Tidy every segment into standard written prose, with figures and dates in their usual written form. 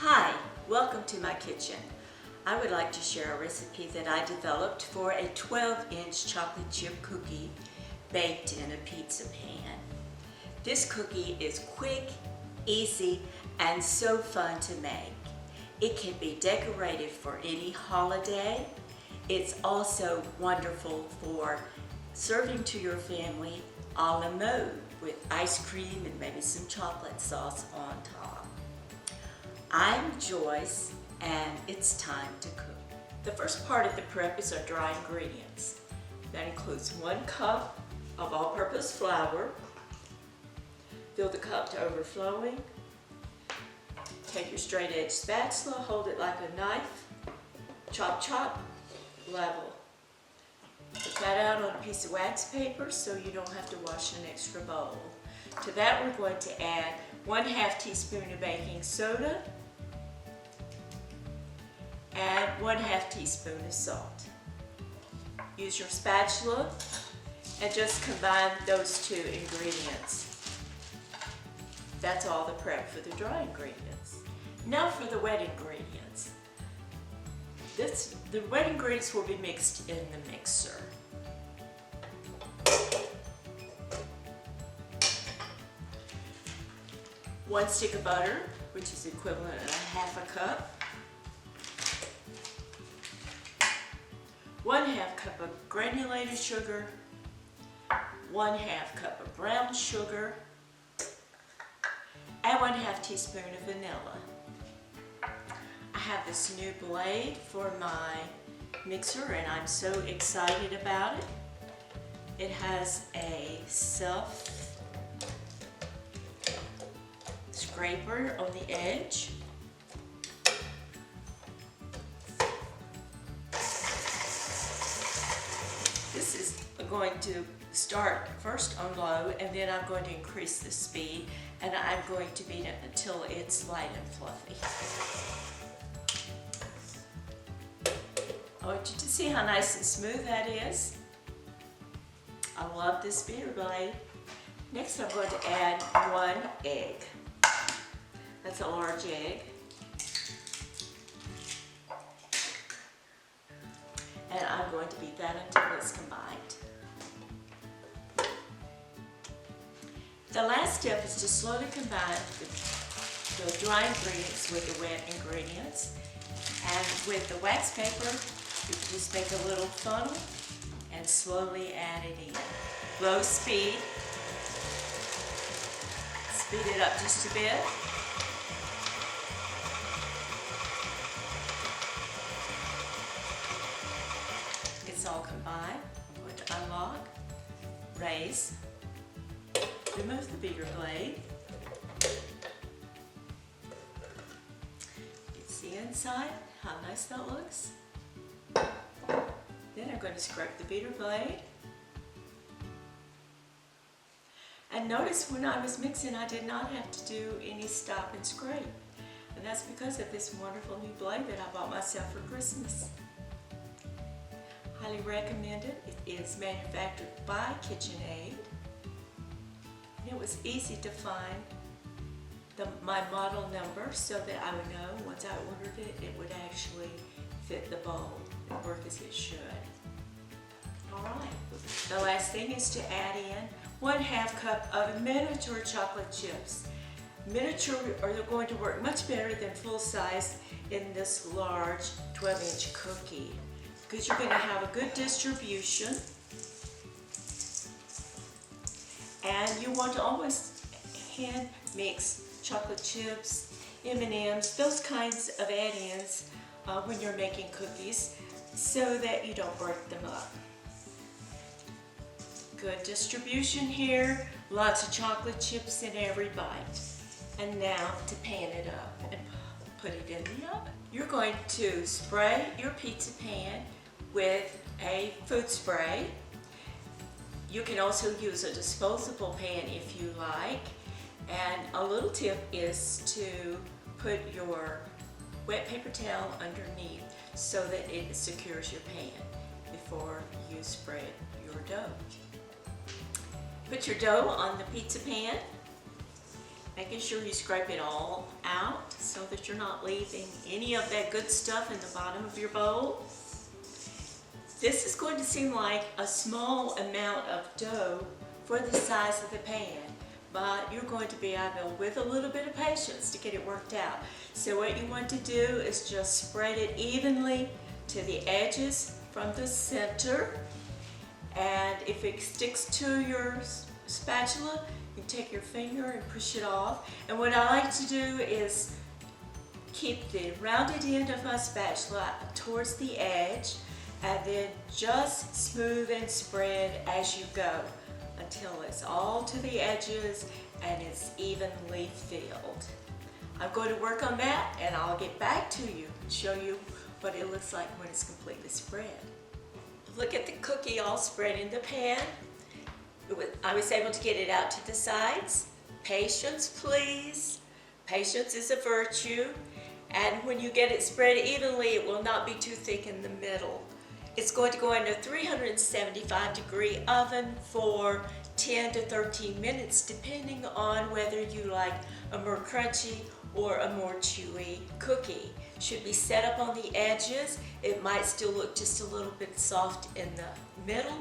Hi, welcome to my kitchen. I would like to share a recipe that I developed for a 12-inch chocolate chip cookie baked in a pizza pan. This cookie is quick, easy, and so fun to make. It can be decorated for any holiday. It's also wonderful for serving to your family a la mode with ice cream and maybe some chocolate sauce on top. I'm Joyce, and it's time to cook. The first part of the prep is our dry ingredients. That includes 1 cup of all-purpose flour. Fill the cup to overflowing. Take your straight edge spatula, hold it like a knife, chop, chop, level. Put that out on a piece of wax paper so you don't have to wash an extra bowl. To that we're going to add 1/2 teaspoon of baking soda and 1/2 teaspoon of salt. Use your spatula and just combine those 2 ingredients. That's all the prep for the dry ingredients. Now for the wet ingredients. The wet ingredients will be mixed in the mixer. One stick of butter, which is equivalent to 1/2 cup. 1/2 cup of granulated sugar. 1/2 cup of brown sugar. And 1/2 teaspoon of vanilla. I have this new blade for my mixer and I'm so excited about it. It has a self scraper on the edge. This is going to start first on low and then I'm going to increase the speed and I'm going to beat it until it's light and fluffy. I want you to see how nice and smooth that is. I love this beater blade. Next I'm going to add 1 egg. That's a large egg. And I'm going to beat that until it's combined. The last step is to slowly combine the dry ingredients with the wet ingredients. And with the wax paper, you just make a little funnel and slowly add it in. Low speed. Speed it up just a bit. It's all combined. I'm going to unlock, raise, remove the beater blade. You can see inside how nice that looks. Then I'm going to scrape the beater blade. And notice when I was mixing, I did not have to do any stop and scrape. And that's because of this wonderful new blade that I bought myself for Christmas. Highly recommend it. It is manufactured by KitchenAid. And it was easy to find my model number so that I would know once I ordered it, it would actually fit the bowl and work as it should. Alright, the last thing is to add in 1/2 cup of miniature chocolate chips. Miniature are going to work much better than full size in this large 12-inch cookie because you're going to have a good distribution. And you want to always hand mix chocolate chips, M&Ms, those kinds of add-ins when you're making cookies so that you don't break them up. Good distribution here, lots of chocolate chips in every bite. And now to pan it up and put it in the oven. You're going to spray your pizza pan with a food spray. You can also use a disposable pan if you like. And a little tip is to put your wet paper towel underneath so that it secures your pan before you spread your dough. Put your dough on the pizza pan Making sure you scrape it all out so that you're not leaving any of that good stuff in the bottom of your bowl. This is going to seem like a small amount of dough for the size of the pan, but you're going to be able, with a little bit of patience, to get it worked out. So what you want to do is just spread it evenly to the edges from the center, and if it sticks to your spatula, you take your finger and push it off. And what I like to do is keep the rounded end of my spatula towards the edge, and then just smooth and spread as you go until it's all to the edges and it's evenly filled. I'm going to work on that, and I'll get back to you and show you what it looks like when it's completely spread. Look at the cookie all spread in the pan. I was able to get it out to the sides. Patience, please. Patience is a virtue. And when you get it spread evenly, it will not be too thick in the middle. It's going to go in a 375-degree oven for 10 to 13 minutes, depending on whether you like a more crunchy or a more chewy cookie. Should be set up on the edges. It might still look just a little bit soft in the middle,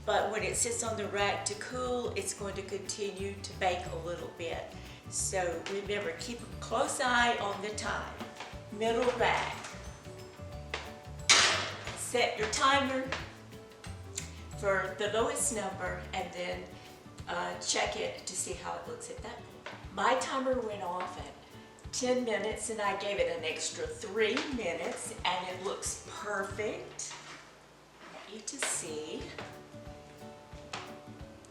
but when it sits on the rack to cool, it's going to continue to bake a little bit. So remember, keep a close eye on the time. Middle rack. Set your timer for the lowest number, and then check it to see how it looks at that point. My timer went off at 10 minutes, and I gave it an extra 3 minutes, and it looks perfect. I want you to see.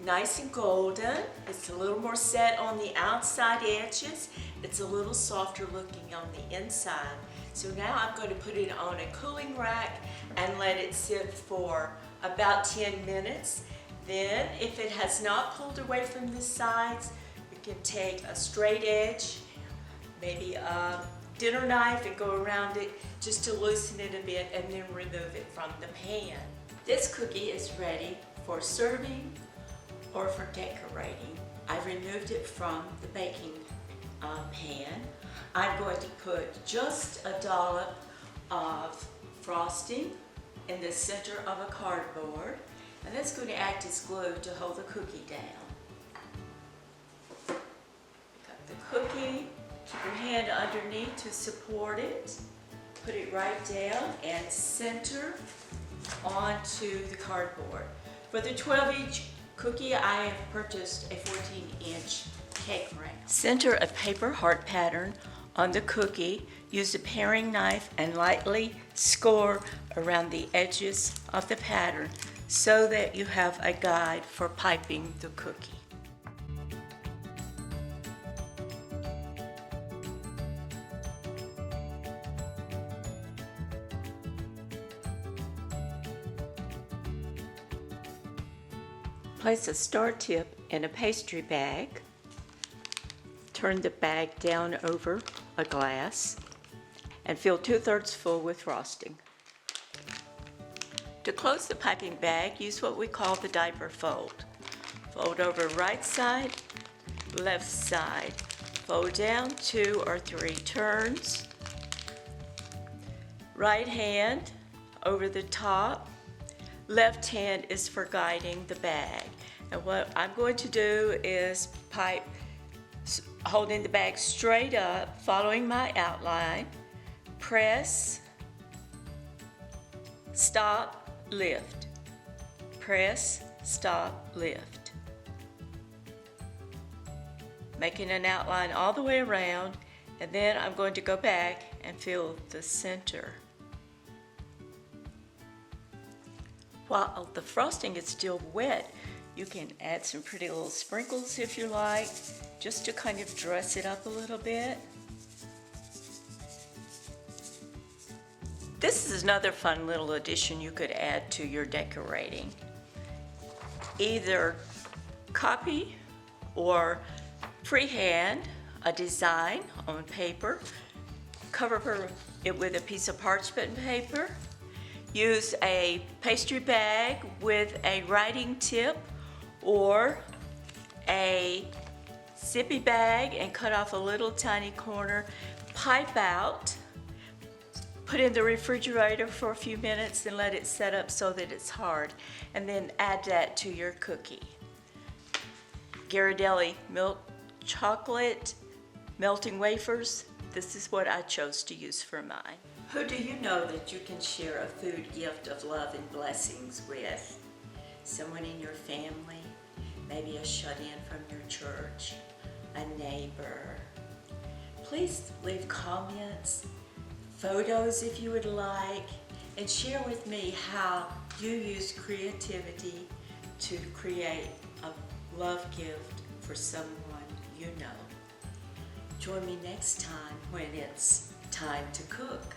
Nice and golden. It's a little more set on the outside edges. It's a little softer looking on the inside. So now I'm going to put it on a cooling rack and let it sit for about 10 minutes. Then, if it has not pulled away from the sides, you can take a straight edge, maybe a dinner knife, and go around it just to loosen it a bit, and then remove it from the pan. This cookie is ready for serving or for decorating. I've removed it from the baking pan. I'm going to put just a dollop of frosting in the center of a cardboard, and that's going to act as glue to hold the cookie down. Pick up the cookie, keep your hand underneath to support it, put it right down, and center onto the cardboard. For the 12-inch cookie, I have purchased a 14-inch cake ring. Center a paper heart pattern on the cookie. Use a paring knife and lightly score around the edges of the pattern so that you have a guide for piping the cookie. Place a star tip in a pastry bag. Turn the bag down over a glass and fill 2/3 full with frosting. To close the piping bag, use what we call the diaper fold. Fold over right side, left side. Fold down 2 or 3 turns. Right hand over the top. Left hand is for guiding the bag. And what I'm going to do is pipe holding the bag straight up, following my outline. Press, stop, lift. Press, stop, lift. Making an outline all the way around, and then I'm going to go back and fill the center. While the frosting is still wet, you can add some pretty little sprinkles if you like, just to kind of dress it up a little bit. This is another fun little addition you could add to your decorating. Either copy or freehand a design on paper, cover it with a piece of parchment paper. Use a pastry bag with a writing tip or a zippy bag and cut off a little tiny corner, pipe out, put in the refrigerator for a few minutes and let it set up so that it's hard, and then add that to your cookie. Ghirardelli milk chocolate melting wafers. This is what I chose to use for mine. Who do you know that you can share a food gift of love and blessings with? Someone in your family, maybe a shut-in from your church, a neighbor. Please leave comments, photos if you would like, and share with me how you use creativity to create a love gift for someone you know. Join me next time when it's time to cook.